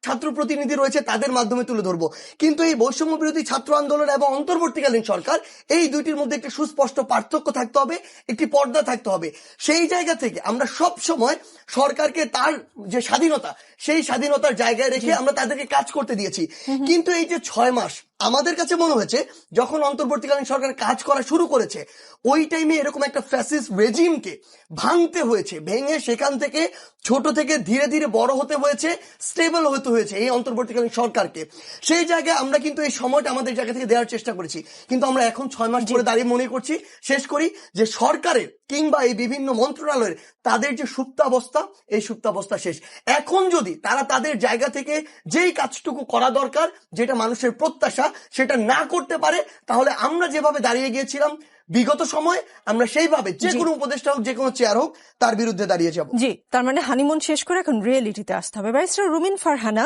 ছাত্র প্রতিনিধি রয়েছে তাদের মাধ্যমে তুলে ধরবো। কিন্তু এই বৈষম্য বিরোধী ছাত্র আন্দোলন এবং অন্তর্বর্তীকালীন সরকার, এই দুইটির মধ্যে একটি সুস্পষ্ট পার্থক্য থাকতে হবে, একটি পর্দা থাকতে হবে। সেই জায়গা থেকে আমরা সব সময় সরকারকে তার যে স্বাধীনতা, সেই স্বাধীনতার জায়গায় রেখে আমরা তাদেরকে কাজ করতে দিয়েছি। কিন্তু এই যে 6 মাস, আমাদের কাছে মনে হয়েছে যখন অন্তর্বর্তীকালীন সরকার কাজ করা শুরু করেছে, ওই টাইমে এরকম একটা ফ্যাসিস্ট রেজিমকে ভাঙতে হয়েছে, ভেঙে সেখান থেকে ছোট থেকে ধীরে ধীরে বড় হতে হয়েছে, স্টেবল হতে হয়েছে এই অন্তর্বর্তীকালীন সরকারকে। সেই জায়গায় আমরা কিন্তু এই সময়টা আমাদের জায়গা থেকে দেওয়ার চেষ্টা করেছি। কিন্তু আমরা এখন 6 মাস ধরে দাঁড়িয়ে মনে করছি, শেষ করি যে সরকারের কিংবা এই বিভিন্ন মন্ত্রণালয়ের তাদের যে সুপ্তাবস্থা, এই সুপ্তাবস্থা শেষ। এখন যদি তারা তাদের জায়গা থেকে যেই কাজটুকু করা দরকার, যেটা মানুষের প্রত্যাশা, সেটা না করতে পারে, তাহলে আমরা যেভাবে দাঁড়িয়ে গিয়েছিলাম বিগত সময়, আমরা সেইভাবে যে কোনো উপদেষ্টা হোক, যে কোনো চেয়ার হোক, তার বিরুদ্ধে দাঁড়িয়ে যাব। জি, তার মানে হানিমুন শেষ করে এখন রিয়েলিটিতে আসতে হবে। ব্যারিস্টার রুমিন ফারহানা,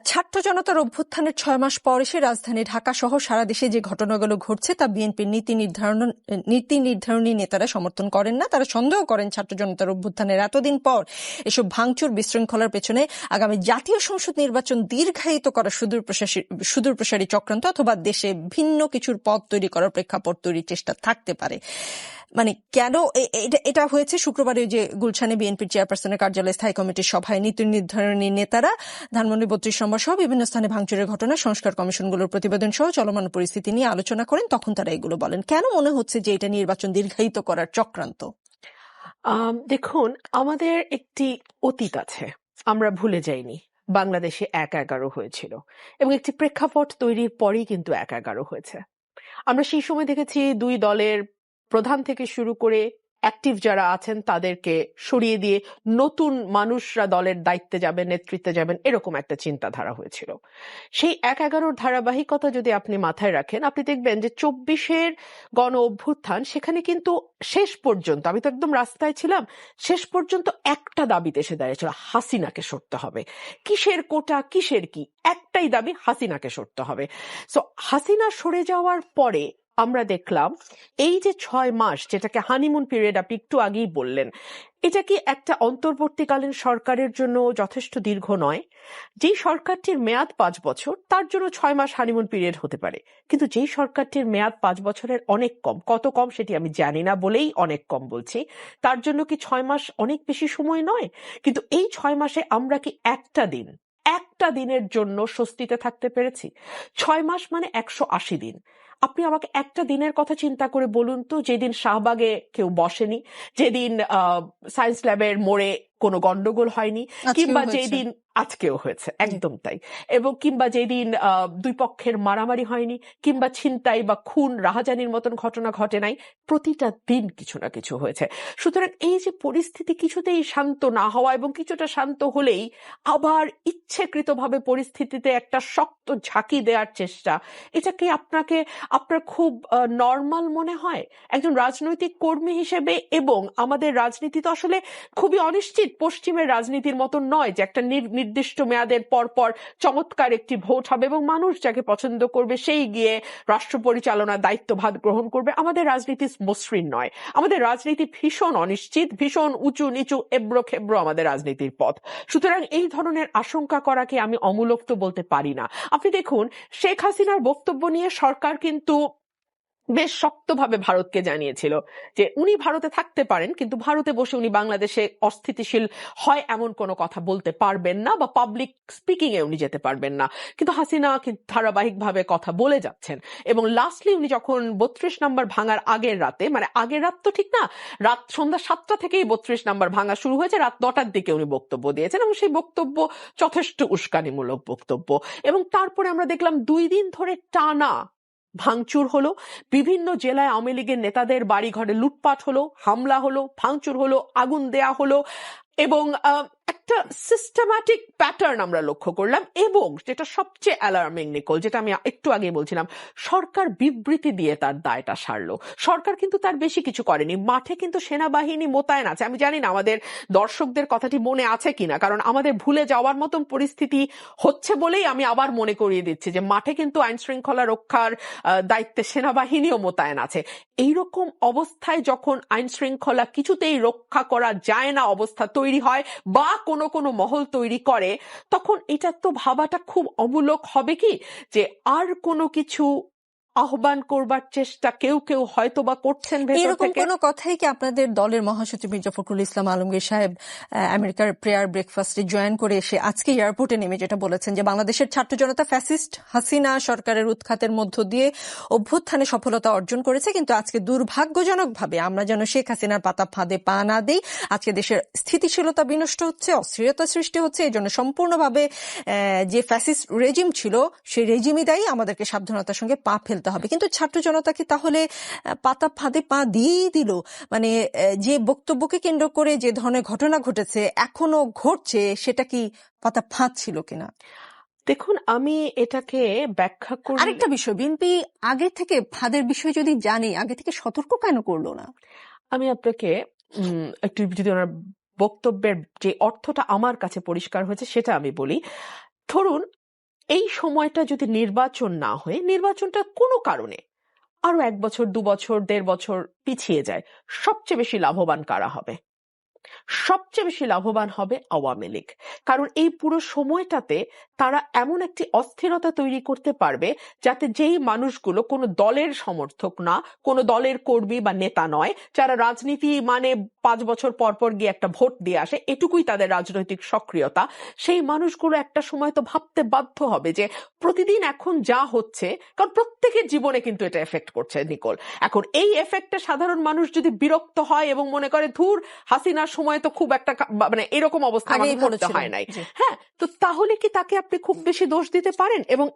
ছাত্র জনতার অভ্যুত্থানের 6 মাস পর এসে রাজধানী ঢাকা সহ সারা দেশে যে ঘটনাগুলো ঘটছে তা বিএনপির নীতি নির্ধারণী নেতারা সমর্থন করেন না। তারা সন্দেহ করেন ছাত্র জনতার অভ্যুত্থানের এতদিন পর এসব ভাঙচুর বিশৃঙ্খলার পেছনে আগামী জাতীয় সংসদ নির্বাচন দীর্ঘায়িত করা সুদূরপ্রসারী চক্রান্ত অথবা দেশে ভিন্ন কিছুর পথ তৈরি করার প্রেক্ষাপট তৈরির চেষ্টা থাকতে পারে। মানে কেন এটা হয়েছে? শুক্রবারে যে গুলশানে বিএনপির চেয়ারপারসনের কার্যালয়ে স্থায়ী কমিটির সভায় নীতি নির্ধারণী নেতারা ধানমন্ডি 32 নম্বর সহ বিভিন্ন স্থানে ভাঙচুরের ঘটনা, সংস্কার কমিশনগুলোর প্রতিবেদন সহ চলমান পরিস্থিতি নিয়ে আলোচনা করেন। তখন তারা এগুলো বলেন। কেন মনে হচ্ছে যে এটা নির্বাচন দীর্ঘায়িত করার চক্রান্ত? দেখুন, আমাদের একটি অতীত আছে, আমরা ভুলে যাইনি। বাংলাদেশে 1-11 হয়েছিল এবং একটি প্রেক্ষাপট তৈরির পরেই কিন্তু 1-11 হয়েছে। আমরা সেই সময় দেখেছি দুই দলের প্রধান থেকে শুরু করে অ্যাক্টিভ যারা আছেন তাদেরকে সরিয়ে দিয়ে নতুন মানুষরা দলের দায়িত্বে যাবেন, নেতৃত্বে যাবেন, এরকম একটা চিন্তাধারা হয়েছিল। সেই 1-11 ধারাবাহিকতা যদি আপনি মাথায় রাখেন, আপনি দেখবেন যে 24-এর গণ অভ্যুত্থান, সেখানে কিন্তু শেষ পর্যন্ত, আমি তো একদম রাস্তায় ছিলাম, শেষ পর্যন্ত একটা দাবিতে এসে দাঁড়িয়েছিল, হাসিনাকে সরতে হবে। কিসের কোটা, কিসের কি, একটাই দাবি, হাসিনাকে সরতে হবে। সো হাসিনা সরে যাওয়ার পরে আমরা দেখলাম এই যে 6 মাস, যেটাকে হানিমুন পিরিয়ড আপনি একটু আগেই বললেন, এটা কি একটা অন্তর্বর্তীকালীন সরকারের জন্য যথেষ্ট দীর্ঘ নয়? যেই সরকারটির মেয়াদ 5 বছর, তার জন্য 6 মাস হানিমুন পিরিয়ড হতে পারে। কিন্তু যেই সরকারটির মেয়াদ 5 বছরের অনেক কম, কত কম সেটি আমি জানি না বলেই অনেক কম বলছি, তার জন্য কি 6 মাস অনেক বেশি সময় নয়? কিন্তু এই 6 মাসে আমরা কি একটা দিনের জন্য স্বস্তিতে থাকতে পেরেছি? 6 মাস মানে 180 দিন। আপনি আমাকে একটা দিনের কথা চিন্তা করে বলুন তো, যেদিন শাহবাগে কেউ বসেনি, যেদিন সায়েন্স ল্যাবের মোড়ে কোনো গন্ডগোল হয়নি, কিংবা যেদিন, আজকেও হয়েছে, একদম তাই, এবং কিংবা যেদিন দুই পক্ষের মারামারি হয়নি, কিংবা ছিনতাই বা খুন রাহাজানির মতন ঘটনা ঘটে নাই, প্রতিটা দিন কিছু না কিছু হয়েছে। সুতরাং এই যে পরিস্থিতি কিছুতেই শান্ত না হওয়া এবং কিছুটা শান্ত হলেই আবার ইচ্ছেকৃতভাবে পরিস্থিতিতে একটা শক্ত ঝাঁকি দেওয়ার চেষ্টা, এটা কি আপনার খুব নর্মাল মনে হয় একজন রাজনৈতিক কর্মী হিসেবে? এবং আমাদের রাজনীতি তো আসলে খুবই অনিশ্চিত, পশ্চিমের রাজনীতির মতন নয় যে একটা নির্দিষ্ট মেয়াদের পর পর চমৎকার একটি ভোট হবে এবং মানুষ যাকে পছন্দ করবে সেই গিয়ে রাষ্ট্র পরিচালনার দায়িত্বভার গ্রহণ করবে। আমাদের রাজনীতি মসৃণ নয়, আমাদের রাজনীতি ভীষণ অনিশ্চিত, ভীষণ উঁচু নিচু, এবড়ো খেবড়ো আমাদের রাজনীতির পথ। সুতরাং এই ধরনের আশঙ্কা করাকে আমি অমূলক তো বলতে পারি না। আপনি দেখুন, শেখ হাসিনার বক্তব্য নিয়ে সরকার কিন্তু বেশ শক্তভাবে ভারতকে জানিয়েছিল যে উনি ভারতে থাকতে পারেন, কিন্তু ভারতে বসে উনি বাংলাদেশে অস্থিতিশীল হয় এমন কোনো কথা বলতে পারবেন না, বা পাবলিক স্পিকিং এ উনি যেতে পারবেন না। কিন্তু হাসিনা ধারাবাহিকভাবে কথা বলে যাচ্ছেন এবং লাস্টলি উনি যখন 32 নম্বর ভাঙার আগের রাতে, মানে আগের রাত তো ঠিক না, রাত সন্ধ্যা 7টা থেকেই 32 নম্বর ভাঙা শুরু হয়েছে, রাত 9টার দিকে উনি বক্তব্য দিয়েছেন এবং সেই বক্তব্য যথেষ্ট উস্কানিমূলক বক্তব্য। এবং তারপরে আমরা দেখলাম 2 দিন ধরে টানা ভাঙচুর হলো, বিভিন্ন জেলায় আওয়ামী লীগের নেতাদের বাড়ি ঘরে লুটপাট হলো, হামলা হলো, ভাঙচুর হলো, আগুন দেয়া হলো, এবং একটা সিস্টেম্যাটিক প্যাটার্ন আমরা লক্ষ্য করলাম। এবং যেটা সবচেয়ে অ্যালার্মিং, নিকোল, যেটা আমি একটু আগে বলছিলাম, সরকার বিবৃতি দিয়ে তার দায়টা সারলো। সরকার কিন্তু তার বেশি কিছু করেনি। মাঠে কিন্তু সেনাবাহিনী মোতায়েন আছে। আমি জানি না আমাদের দর্শকদের কথাটি মনে আছে কিনা, কারণ আমাদের ভুলে যাওয়ার মতন পরিস্থিতি হচ্ছে বলেই আমি আবার মনে করিয়ে দিচ্ছি যে মাঠে কিন্তু আইন শৃঙ্খলা রক্ষার দায়িত্বে সেনাবাহিনীও মোতায়েন আছে। এইরকম অবস্থায় যখন আইন শৃঙ্খলা কিছুতেই রক্ষা করা যায় না অবস্থা তৈরি হয়, বা কোনো কোনো মহল তৈরি করে, তখন এটা তো ভাবাটা খুব অমূলক হবে কি যে আর কোনো কিছু আহ্বান করবার চেষ্টা কেউ কেউ হয়তো বা করছেন ভেতর এরকম থেকে। কোনো কথাই কি আপনাদের দলের মহাসচিব মির্জা ফখরুল ইসলাম আলমগীর সাহেব আমেরিকার প্রেয়ার ব্রেকফাস্টে জয়েন করে এসে আজকে এয়ারপোর্টে নেমে যেটা বলেছেন যে বাংলাদেশের ছাত্র জনতা ফ্যাসিস্ট হাসিনা সরকারের উৎখাতের মধ্য দিয়ে অভ্যুত্থানে সফলতা অর্জন করেছে, কিন্তু আজকে দুর্ভাগ্যজনকভাবে আমরা যেন শেখ হাসিনার পাতা ফাঁদে পা না দিই। আজকে দেশের স্থিতিশীলতা বিনষ্ট হচ্ছে, অস্থিরতা সৃষ্টি হচ্ছে, এই জন্য সম্পূর্ণভাবে যে ফ্যাসিস্ট রেজিম ছিল সেই রেজিমই দায়ী, আমাদেরকে সাবধানতার সঙ্গে পা ফেলতে হবে। কিন্তু ছাত্র জনতা কি তাহলে পাতা ফাঁদে পা দিয়েই দিল? মানে যে বক্তব্যকে কেন্দ্র করে যে ধরনের ঘটনা ঘটেছে এখনো ঘটছে, সেটা কি পাতা ফাঁদ ছিল কিনা? দেখুন, আমি এটাকে ব্যাখ্যা করি। আরেকটা বিষয়, বিএনপি আগে থেকে ফাঁদের বিষয় যদি জানে, আগে থেকে সতর্ক কেন করলো না? আমি আপনাকে একটু যদি ওনার বক্তব্যের যে অর্থটা আমার কাছে পরিষ্কার হয়েছে সেটা আমি বলি। ধরুন, এই সময়টা যদি নির্বাচন না হয়ে নির্বাচনটা কোনো কারণে আরো 1 বছর 2 বছর 1.5 বছর পিছিয়ে যায়, সবচেয়ে বেশি লাভবান কারা হবে? সবচেয়ে বেশি লাভবান হবে আওয়ামী লীগ। কারণ এই পুরো সময়টাতে তারা এমন একটি অস্থিরতা তৈরি করতে পারবে যাতে যেই মানুষগুলো কোনো দলের সমর্থক না, কোনো দলের কর্মী বা নেতা নয়, যারা রাজনীতি মানে 5 বছর পর পর গিয়ে একটা ভোট দিয়ে আসে, এটুকুই তাদের রাজনৈতিক সক্রিয়তা, সেই মানুষগুলো একটা সময় তো ভাবতে বাধ্য হবে যে প্রতিদিন এখন যা হচ্ছে, কারণ প্রত্যেকের জীবনে কিন্তু এটা এফেক্ট করছে নিকোল। এখন এই এফেক্টে সাধারণ মানুষ যদি বিরক্ত হয় এবং মনে করে ধুর হাসিনার সময় তো খুব একটা মানে এরকম অবস্থা আমাকে করতে হয় নাই, হ্যাঁ, তো তাহলে কি তাকে আপনি খুব বেশি দোষ দিতে পারেন? এবং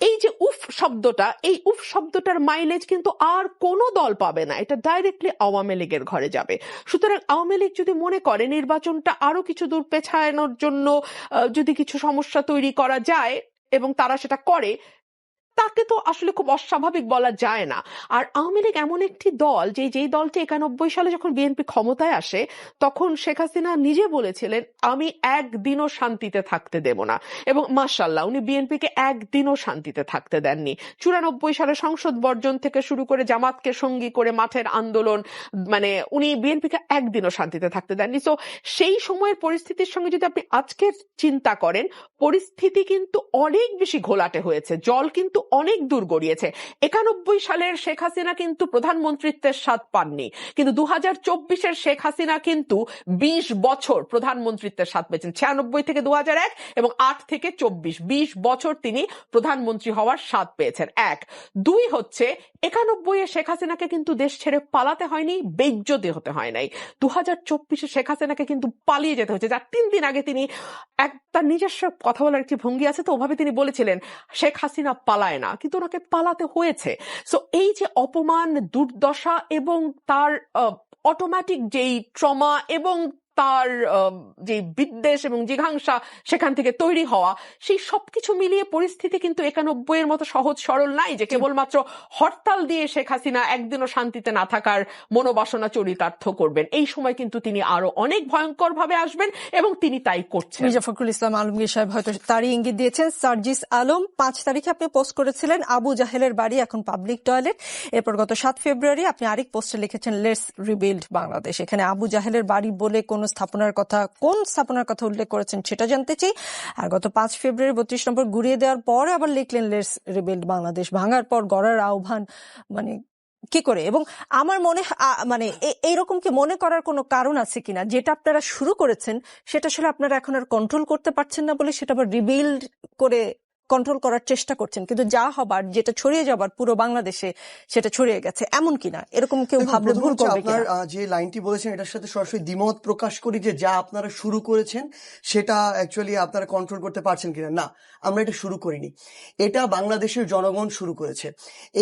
এই যে উফ শব্দটা, এই উফ শব্দটার মাইলেজ কিন্তু আর কোনো দল পাবে না, এটা ডাইরেক্টলি আওয়ামী লীগের ঘরে যাবে। সুতরাং আওয়ামী লীগ যদি মনে করে নির্বাচনটা আরো কিছু দূর পেছানোর জন্য যদি কিছু সমস্যা তৈরি করা যায় এবং তারা সেটা করে, তাকে তো আসলে খুব অস্বাভাবিক বলা যায় না। আর আওয়ামী লীগ এমন একটি দল যেই দলটি 91 সালে যখন বিএনপি ক্ষমতায় আসে তখন শেখ হাসিনা নিজে বলেছিলেন আমি একদিনও শান্তিতে থাকতে দেব না, এবং মাশাআল্লাহ উনি বিএনপিকে একদিনও শান্তিতে থাকতে দেননি। 94 সালে সংসদ বর্জন থেকে শুরু করে জামাতকে সঙ্গী করে মাঠের আন্দোলন, মানে উনি বিএনপিকে একদিনও শান্তিতে থাকতে দেননি। তো সেই সময়ের পরিস্থিতির সঙ্গে যদি আপনি আজকের চিন্তা করেন, পরিস্থিতি কিন্তু অনেক বেশি ঘোলাটে হয়েছে, জল কিন্তু অনেক দূর গড়িয়েছে। 91 সালের শেখ হাসিনা কিন্তু প্রধানমন্ত্রিত্বের স্বাদ পাননি, কিন্তু 2024-এর শেখ হাসিনা কিন্তু 20 বছর প্রধানমন্ত্রিত্বের স্বাদ পেয়েছেন। 96 থেকে 2001 এবং 8 থেকে 24, 20 বছর তিনি প্রধানমন্ত্রী হওয়ার স্বাদ পেয়েছেন। 1, 2 হচ্ছে 91-এ শেখ হাসিনাকে কিন্তু দেশ ছেড়ে পালাতে হয়নি, বেইজ্জতি হতে হয় নাই। 2024-এ শেখ হাসিনাকে কিন্তু পালিয়ে যেতে হয়েছে, যার 3 দিন আগে তিনি তার নিজস্ব কথা বলার একটি ভঙ্গি আছে, তো ওভাবে তিনি বলেছিলেন শেখ হাসিনা পালায় না, কিন্তু ওনাকে পালাতে হয়েছে। সো এই যে অপমান, দুর্দশা এবং তার অটোমেটিক যেই ট্রমা এবং তার যে বিদ্বেষ এবং জিঘাংসা সেখান থেকে তৈরি হওয়া, সেই সবকিছু মিলিয়ে পরিস্থিতি কিন্তু 91-এর মতো সহজ সরল নাই যে কেবলমাত্র হরতাল দিয়ে শেখ হাসিনা একদিনও শান্তিতে না থাকার মনোবাসনা চরিতার্থ করবেন। এই সময় কিন্তু তিনি আরো অনেক ভয়ঙ্কর ভাবে আসবেন এবং তিনি তাই করছেন। মির্জা ফখরুল ইসলাম আলমগীর সাহেব হয়তো তারই ইঙ্গিত দিয়েছেন। সার্জিস আলম, 5 তারিখে আপনি পোস্ট করেছিলেন আবু জাহেলের বাড়ি এখন পাবলিক টয়লেট। এরপর গত 7 ফেব্রুয়ারি আপনি আরেক পোস্টে লিখেছেন লেটস রিবিল্ড বাংলাদেশ। এখানে আবু জাহেলের বাড়ি বলে কোন স্থাপনার কথা উল্লেখ করেছেন সেটা জানতে চাই। আর গত 5 ফেব্রুয়ারি 32 নম্বর ঘুরিয়ে দেওয়ার পরে আবার লিখলেন লেটস রিবিল্ড বাংলাদেশ, ভাঙার পর গড়ার আহ্বান, মানে কি করে? এবং আমার মনে মানে এইরকম কি মনে করার কোনো কারণ আছে কিনা যেটা আপনারা শুরু করেছেন সেটা আসলে আপনারা এখন আর কন্ট্রোল করতে পারছেন না বলে সেটা আবার রিবিল্ড করে কন্ট্রোল করার চেষ্টা করছেন, কিন্তু যা হবার, যেটা ছড়িয়ে যাবার পুরো বাংলাদেশে সেটা ছড়িয়ে গেছে, এমন কিনা? এরকম কেউ ভাবলে ভুল করবে কিনা? আপনার যে লাইনটি বলেছেন এটার সাথে সরাসরি দ্বিমত প্রকাশ করি যে যা আপনারা শুরু করেছেন সেটা অ্যাকচুয়ালি আপনারা কন্ট্রোল করতে পারছেন কিনা। না, আমরা এটা শুরু করিনি, এটা বাংলাদেশের জনগণ শুরু করেছে।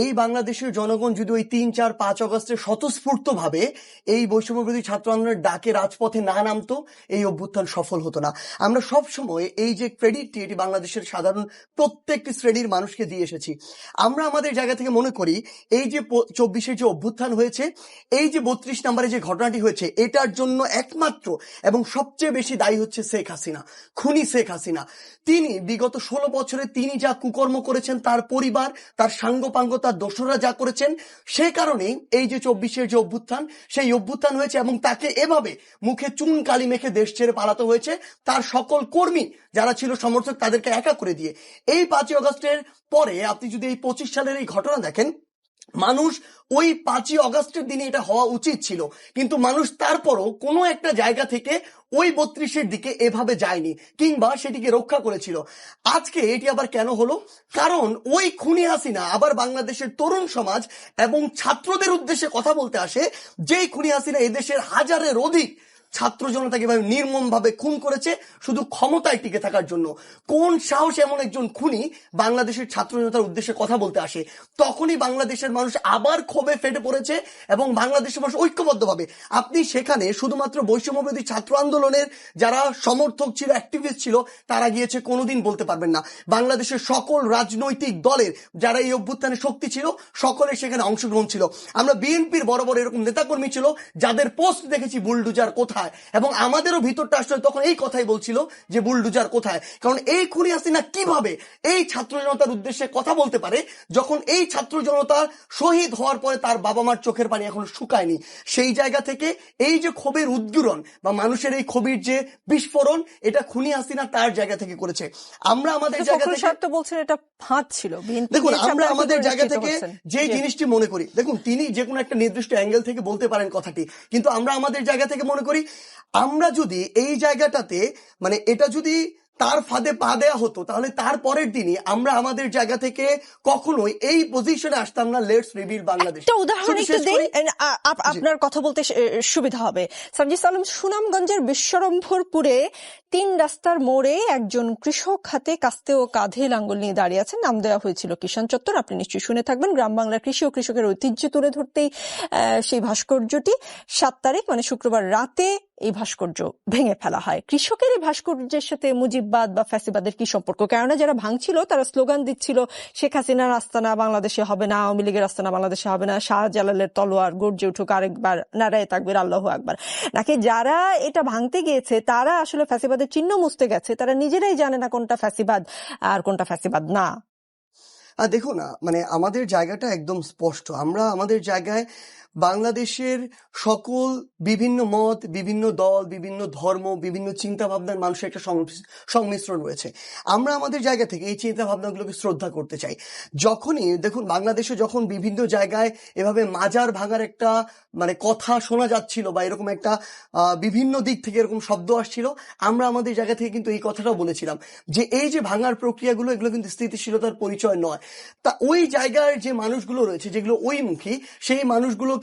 এই বাংলাদেশের জনগণ যদি ওই 3, 4, 5 অগস্টে স্বতঃস্ফূর্ত ভাবে এই বৈষম্যবিরোধী ছাত্র আন্দোলনের ডাকে রাজপথে না নামতো, এই অভ্যুত্থান সফল হতো না। আমরা সব সময় এই যে ক্রেডিটটি, এটি বাংলাদেশের সাধারণ প্রত্যেকটি শ্রেণীর মানুষকে দিয়ে এসেছি। আমরা আমাদের জায়গা থেকে মনে করি এই যে 24-এর যে অভ্যুত্থান হয়েছে, এই যে 32 নম্বরে যে ঘটনাটি হয়েছে, এটার জন্য একমাত্র এবং সবচেয়ে বেশি দায়ী হচ্ছে শেখ হাসিনা, খুনি শেখ হাসিনা। তিনি বিগত 16 বছরে তিনি যা কুকর্ম করেছেন, তার পরিবার, তার সাঙ্গপাঙ্গ, তার দোসররা যা করেছেন, সে কারণেই এই যে 24-এর যে অভ্যুত্থান, সেই অভ্যুত্থান হয়েছে এবং তাকে এভাবে মুখে চুন কালি মেখে দেশ ছেড়ে পালাতে হয়েছে তার সকল কর্মী যারা ছিল সমর্থক তাদেরকে একা করে দিয়ে। এই 5ই আগস্টের পরে আপনি যদি এই 25 সালের এই ঘটনা দেখেন, মানুষ ওই 5ই আগস্টের দিনে এটা হওয়া উচিত ছিল, কিন্তু মানুষ তারপরও কোনো একটা জায়গা থেকে ওই 32-এর দিকে এভাবে যায়নি কিংবা সেটিকে রক্ষা করেছিল। আজকে এটি আবার কেন হলো? কারণ ওই খুনি হাসিনা আবার বাংলাদেশের তরুণ সমাজ এবং ছাত্রদের উদ্দেশ্যে কথা বলতে আসে, যেই খুনি হাসিনা এদেশের হাজারের অধিক ছাত্র জনতাকে এভাবে নির্মমভাবে খুন করেছে শুধু ক্ষমতায় টিকে থাকার জন্য। কোন সাহস এমন একজন খুনি বাংলাদেশের ছাত্র জনতার উদ্দেশ্যে কথা বলতে আসে? তখনই বাংলাদেশের মানুষ আবার ক্ষোভে ফেটে পড়েছে এবং বাংলাদেশের মানুষ ঐক্যবদ্ধভাবে, আপনি সেখানে শুধুমাত্র বৈষম্যবিরোধী ছাত্র আন্দোলনের যারা সমর্থক ছিল, অ্যাক্টিভিস্ট ছিল, তারা গিয়েছে কোনোদিন বলতে পারবেন না। বাংলাদেশের সকল রাজনৈতিক দলের যারা এই অভ্যুত্থানে শক্তি ছিল, সকলে সেখানে অংশগ্রহণ ছিল। আমরা বিএনপির বড় বড় এরকম নেতাকর্মী ছিল যাদের পোস্ট দেখেছি বুলডুজার কোথায়, এবং আমাদেরও ভিতরটা আসলে তখন এই কথাই বলছিল যে বুলডুজার কোথায়। কারণ এই খুনি হাসিনা কিভাবে এই ছাত্র জনতার উদ্দেশ্যে কথা বলতে পারে যখন এই ছাত্র জনতা শহীদ হওয়ার পরে তার বাবা মার চোখের পানি এখনো শুকায়নি? সেই জায়গা থেকে এই যে ক্ষোভের উদ্গীরণ বা মানুষের এই ক্ষোভের যে বিস্ফোরণ, এটা খুনি হাসিনা তার জায়গা থেকে করেছে। আমরা আমাদের জায়গা থেকে তো বলছেন এটা ফাঁদ ছিল। দেখুন, আমরা আমাদের জায়গা থেকে যে জিনিসটি মনে করি, দেখুন তিনি যে কোনো একটা নির্দিষ্ট অ্যাঙ্গেল থেকে বলতে পারেন কথাটি, কিন্তু আমরা আমাদের জায়গা থেকে মনে করি আমরা যদি এই জায়গাটাতে মানে এটা যদি তার ফাঁদে পা দেয়া হতো, তাহলে তার পরের দিনই আমরা আমাদের জায়গা থেকে কখনোই এই পজিশনে আসতাম না। Let's rebuild Bangladesh. একটা উদাহরণ একটু দেই, আপনার কথা বলতে সুবিধা হবে। সার্জিস আলম, সুনামগঞ্জের বিশ্বরম্ভরপুরে 3 রাস্তার মোড়ে একজন কৃষক হাতে কাস্তে ও কাঁধে লাঙ্গল নিয়ে দাঁড়িয়ে আছেন। নাম দেওয়া হয়েছিল কিষাণ চত্বর। আপনি নিশ্চয়ই শুনে থাকবেন। গ্রাম বাংলার কৃষি ও কৃষকের ঐতিহ্য তুলে ধরতেই সেই ভাস্কর্যটি 7 তারিখ মানে শুক্রবার রাতে এই ভাস্কর্য ভেঙে ফেলা হয়। কৃষকের এই ভাস্কর্যের সাথে মুজিববাদ বা ফ্যাসিবাদের কি সম্পর্ক? কেননা যারা ভাঙছিল তারা স্লোগান দিচ্ছিল শেখ হাসিনার আস্তানা বাংলাদেশে হবে না, আওয়ামী লীগের আস্তানা বাংলাদেশে হবে না, শাহজালালের তলোয়ার গর্জে উঠুক আরেকবার, নারায়ে তাকবীর, আল্লাহু আকবার। নাকি যারা এটা ভাঙতে গিয়েছে তারা আসলে ফ্যাসিবাদের চিহ্ন মুছতে গেছে, তারা নিজেরাই জানে না কোনটা ফ্যাসিবাদ আর কোনটা ফ্যাসিবাদ না। দেখুন, মানে আমাদের জায়গাটা একদম স্পষ্ট। আমরা আমাদের জায়গায় বাংলাদেশের সকল বিভিন্ন মত, বিভিন্ন দল, বিভিন্ন ধর্ম, বিভিন্ন চিন্তা ভাবনার মানুষের একটা সংমিশ্রণ রয়েছে। আমরা আমাদের জায়গা থেকে এই চিন্তা ভাবনাগুলোকে শ্রদ্ধা করতে চাই। যখনই দেখুন বাংলাদেশে যখন বিভিন্ন জায়গায় এভাবে মাজার ভাঙার একটা মানে কথা শোনা যাচ্ছিল বা এরকম একটা বিভিন্ন দিক থেকে এরকম শব্দ আসছিল, আমরা আমাদের জায়গা থেকে কিন্তু এই কথাটাও বলেছিলাম যে এই যে ভাঙার প্রক্রিয়াগুলো, এগুলো কিন্তু স্থিতিশীলতার পরিচয় নয়। তা ওই জায়গার যে মানুষগুলো রয়েছে যেগুলো ওইমুখী, সেই মানুষগুলোকে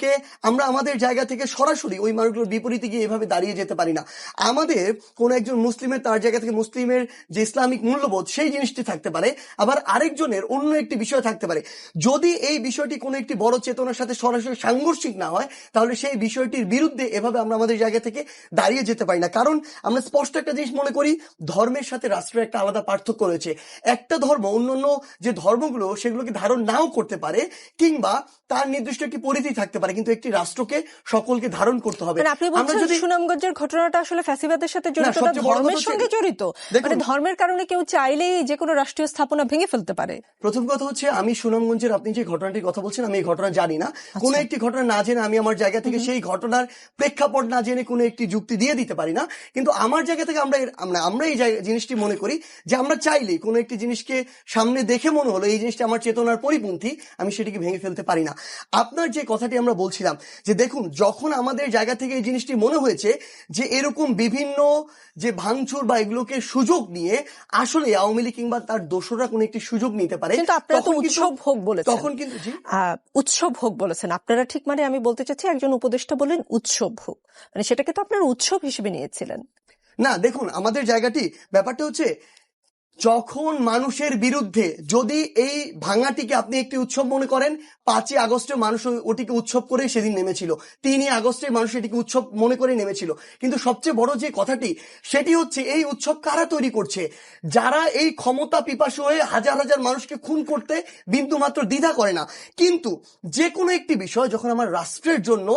আমরা আমাদের জায়গা থেকে সরাসরি ওই মানুষগুলোর বিপরীতে গিয়ে এভাবে দাঁড়িয়ে যেতে পারি না। আমাদের কোন একজন মুসলিমের তার জায়গা থেকে মুসলিমের যে ইসলামিক মূল্যবোধ সেই জিনিসটি থাকতে পারে, আবার আরেকজনের অন্য একটি বিষয় থাকতে পারে। যদি এই বিষয়টি কোনো একটি বড় চেতনার সাথে সরাসরি সাংঘর্ষিক না হয়, তাহলে সেই বিষয়টির বিরুদ্ধে এভাবে আমরা আমাদের জায়গা থেকে দাঁড়িয়ে যেতে পারি না। কারণ আমরা স্পষ্ট একটা জিনিস মনে করি, ধর্মের সাথে রাষ্ট্রের একটা আলাদা পার্থক্য রয়েছে। একটা ধর্ম অন্যান্য যে ধর্মগুলো সেগুলোকে ধারণ নাও করতে পারে কিংবা তার নির্দিষ্ট একটি পরিধি থাকতে পারে, কিন্তু একটি রাষ্ট্রকে সকলকে ধারণ করতে হবে। আপনি বলছেন সুনামগঞ্জের ঘটনাটা আসলে ফ্যাসিবাদের সাথে জড়িত, ধর্মের সঙ্গে জড়িত, মানে ধর্মের কারণে কেউ চাইলেই যে কোনো রাষ্ট্রীয় স্থাপনা ভেঙে ফেলতে পারে। প্রথম কথা হচ্ছে, আমি সুনামগঞ্জের আপনি যে ঘটনাটির কথা বলছেন, আমি এই ঘটনা জানি না। কোনো একটি ঘটনা না জেনে আমি আমার জায়গা থেকে সেই ঘটনার প্রেক্ষাপট না জেনে কোনো একটি যুক্তি দিয়ে দিতে পারি না। কিন্তু আমার জায়গা থেকে আমরা এই জিনিসটি মনে করি যে আমরা চাইলে কোনো একটি জিনিসকে সামনে দেখে মনে হলো এই জিনিসটা আমার চেতনার পরিপন্থী, আমি সেটিকে ভেঙে ফেলতে পারি না। আপনার যে কথাটি আমরা বলছিলাম যে দেখুন, যখন আমাদের জায়গা থেকে এই জিনিসটি মনে হয়েছে যে এরকম বিভিন্ন যে ভাঙচুর বা এগুলোকে সুযোগ নিয়ে আসলে আওয়ামী লীগ কিংবা তার দোসররা কোনো একটি সুযোগ নিতে পারে, কিন্তু আপনারা তো উৎসব হোক বলেছেন। তখন কিন্তু উৎসব হোক বলেছেন আপনারা, ঠিক মানে আমি বলতে চাচ্ছি একজন উপদেষ্টা বললেন উৎসব হোক, মানে সেটাকে তো আপনারা উৎসব হিসেবে নিয়েছিলেন না। দেখুন, আমাদের জায়গাটি ব্যাপারটা হচ্ছে যখন মানুষের বিরুদ্ধে যদি এই ভাঙাটিকে আপনি একটি উৎসব মনে করেন, 5ই আগস্টে মানুষ ওটিকে উৎসব করে সেদিন নেমেছিল, 3ই আগস্টে মানুষ এটিকে উৎসব মনে করে নেমেছিল। কিন্তু সবচেয়ে বড় যে কথাটি সেটি হচ্ছে এই উৎসব কারা তৈরি করছে? যারা এই ক্ষমতা পিপাসু হয়ে হাজার হাজার মানুষকে খুন করতে বিন্দুমাত্র দ্বিধা করে না। কিন্তু যে কোনো একটি বিষয় যখন আমার রাষ্ট্রের জন্য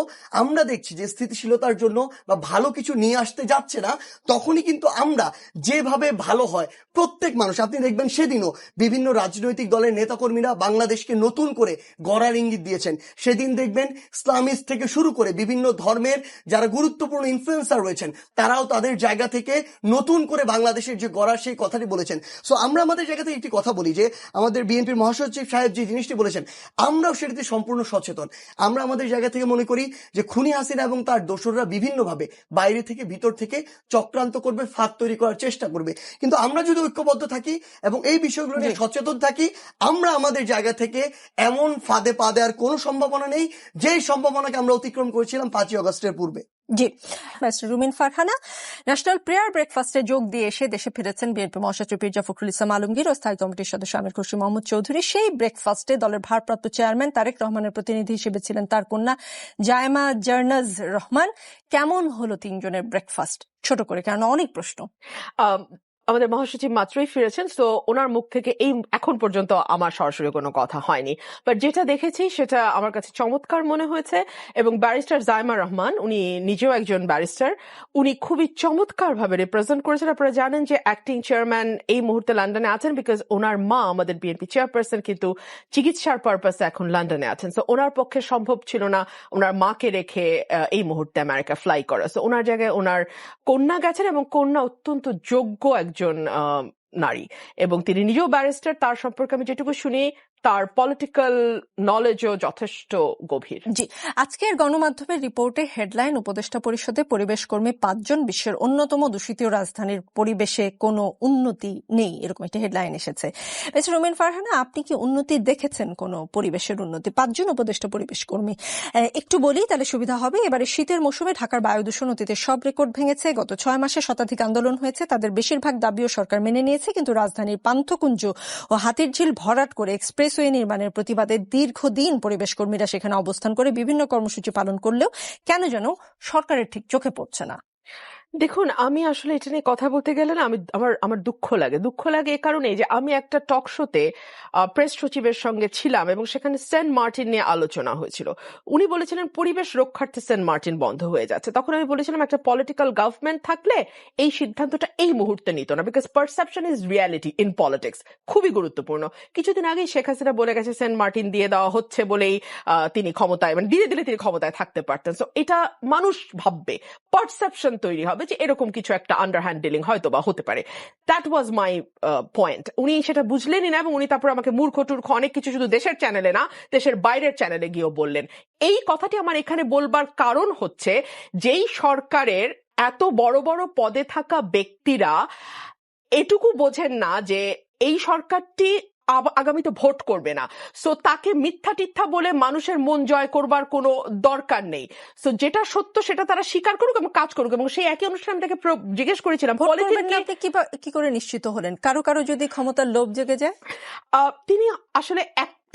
আমরা দেখছি যে স্থিতিশীলতার জন্য বা ভালো কিছু নিয়ে আসতে যাচ্ছে না, তখনই কিন্তু আমরা যেভাবে ভালো হয় প্রত্যেক মানুষ, আপনি দেখবেন সেদিনও বিভিন্ন রাজনৈতিক দলের নেতাকর্মীরা বাংলাদেশকে নতুন করে গড়ার ইঙ্গিত দিয়েছেন। সেদিন দেখবেন ইসলামিস্ট থেকে শুরু করে বিভিন্ন ধর্মের যারা গুরুত্বপূর্ণ ইনফ্লুয়েন্সার রয়েছেন তারাও তাদের জায়গা থেকে নতুন করে বাংলাদেশের যে গড়ার সেই কথাটি বলেছেন। সো আমরা আমাদের জায়গা থেকে একটি কথা বলি যে আমাদের বিএনপির মহাসচিব সাহেব যে জিনিসটি বলেছেন আমরাও সেটিতে সম্পূর্ণ সচেতন। আমরা আমাদের জায়গা থেকে মনে করি যে খুনি হাসিনা এবং তার দোসররা বিভিন্নভাবে বাইরে থেকে ভিতর থেকে চক্রান্ত করবে, ফাঁদ তৈরি করার চেষ্টা করবে। কিন্তু আমরা যদি ঐক্যবদ্ধ থাকি এবং এই বিষয়গুলো নিয়ে সচেতন থাকি, আমরা আমাদের জায়গা থেকে এমন ফাঁদে পা দেওয়ার কোনো সম্ভাবনা নেই যেই সম্ভাবনাকে আমরা অতিক্রম করেছিলাম 5ই আগস্টের পূর্বে। জি, ব্যারিস্টার রুমিন ফারহানা ন্যাশনাল প্রেয়ার ব্রেকফাস্টে যোগ দিয়ে এসে দেশে ফিরেছেন বিএনপি মহাসচিব মির্জা ফখরুল ইসলাম আলমগীর ও স্থায়ী কমিটির সদস্য আমির খুরশিদ মোহাম্মদ চৌধুরী। সেই ব্রেকফাস্টে দলের ভারপ্রাপ্ত চেয়ারম্যান তারেক রহমানের প্রতিনিধি হিসেবে ছিলেন তার কন্যা জায়মা জার্নাজ রহমান। কেমন হলো তিনজনের ব্রেকফাস্ট? ছোট করে, কারণ অনেক প্রশ্ন। আমাদের মহাসচিব মাত্রই ফিরেছেন, তো ওনার মুখ থেকে এই এখন পর্যন্ত আমার সরাসরি কোনো কথা হয়নি, বাট যেটা দেখেছি সেটা আমার কাছে চমৎকার মনে হয়েছে। এবং ব্যারিস্টার জায়মা রহমান, উনি নিজেও একজন ব্যারিস্টার, উনি খুবই চমৎকার ভাবে রিপ্রেজেন্ট করেছেন। আপনারা জানেন যে অ্যাক্টিং চেয়ারম্যান এই মুহূর্তে লন্ডনে আছেন, বিকজ ওনার মা আমাদের বিএনপি চেয়ারপারসন কিন্তু চিকিৎসার পারপাসে এখন লন্ডনে আছেন। সো ওনার পক্ষে সম্ভব ছিল না ওনার মাকে রেখে এই মুহূর্তে আমেরিকা ফ্লাই করা। সো ওনার জায়গায় ওনার কন্যা গেছেন, এবং কন্যা অত্যন্ত যোগ্য একজন নারী, এবং তিনি নিজেও ব্যারিস্টার। তার সম্পর্কে আমি যেটুকু শুনি তার পলিটিক্যাল নলেজও যথেষ্ট গভীর। জি, আজকের গণমাধ্যমের রিপোর্টে হেডলাইন উপদেষ্টা পরিষদে পরিবেশ কর্মী 5 জন, বিশ্বের অন্যতম দূষিত রাজধানীর পরিবেশে কোনো উন্নতি নেই, এরকম একটা হেডলাইন এসেছে। মিস্টার রুমিন ফারহানা, আপনি কি উন্নতি দেখেছেন, কোনো পরিবেশের উন্নতি? 5 জন উপদেষ্টা পরিবেশ কর্মী, একটু বলি তাহলে সুবিধা হবে। এবারে শীতের মৌসুমে ঢাকার বায়ু দূষণ অতীতের সব রেকর্ড ভেঙেছে। গত 6 মাসে শতাধিক আন্দোলন হয়েছে, তাদের বেশিরভাগ দাবিও সরকার মেনে নিয়েছে। কিন্তু রাজধানীর পান্থকুঞ্জ ও হাতিরঝিল ভরাট করে এক্সপ্রেসওয়ে নির্মাণের প্রতিবাদে দীর্ঘদিন পরিবেশ কর্মীরা সেখানে অবস্থান করে বিভিন্ন কর্মসূচি পালন করলেও কেন যেন সরকারের ঠিক চোখে পড়ছে না। দেখুন, আমি আসলে এটা নিয়ে কথা বলতে গেলে না আমার দুঃখ লাগে এ কারণে যে আমি একটা টক শোতে প্রেস সচিবের সঙ্গে ছিলাম, এবং সেখানে সেন্ট মার্টিন নিয়ে আলোচনা হয়েছিল। উনি বলেছিলেন পরিবেশ রক্ষার্থে সেন্ট মার্টিন বন্ধ হয়ে যাচ্ছে। তখন আমি বলেছিলাম একটা পলিটিক্যাল গভর্নমেন্ট থাকলে এই সিদ্ধান্তটা এই মুহূর্তে নিত না, because perception is reality in politics, খুবই গুরুত্বপূর্ণ। কিছুদিন আগেই শেখ হাসিনা বলে গেছে সেন্ট মার্টিন দিয়ে দেওয়া হচ্ছে বলেই তিনি ক্ষমতায়, মানে দিলে তিনি ক্ষমতায় থাকতে পারতেন। সো এটা মানুষ ভাববে, পারসেপশন তৈরি হবে যে এরকম কিছু একটা আন্ডারহ্যান্ড ডিলিং হয়তো বা হতে পারে। That was my point. উনি সেটা বুঝলেনই না, এবং উনি তারপর আমাকে মূর্খ টুর্খ অনেক কিছু শুধু দেশের চ্যানেলে না, দেশের বাইরের চ্যানেলে গিয়েও বললেন। এই কথাটি আমার এখানে বলবার কারণ হচ্ছে, যেই সরকারের এত বড় বড় পদে থাকা ব্যক্তিরা এটুকু বোঝেন না যে এই সরকারটি আগামীতে ভোট করবে না, সো তাকে মিথ্যা টিথ্যা বলে মানুষের মন জয় করবার কোনো দরকার নেই। সো যেটা সত্য সেটা তারা স্বীকার করুক এবং কাজ করুক। এবং সেই একই অনুষ্ঠানে আমি তাকে জিজ্ঞেস করেছিলাম, আপনি কি করে নিশ্চিত হলেন কারো যদি ক্ষমতার লোভ জেগে যায়? তিনি আসলে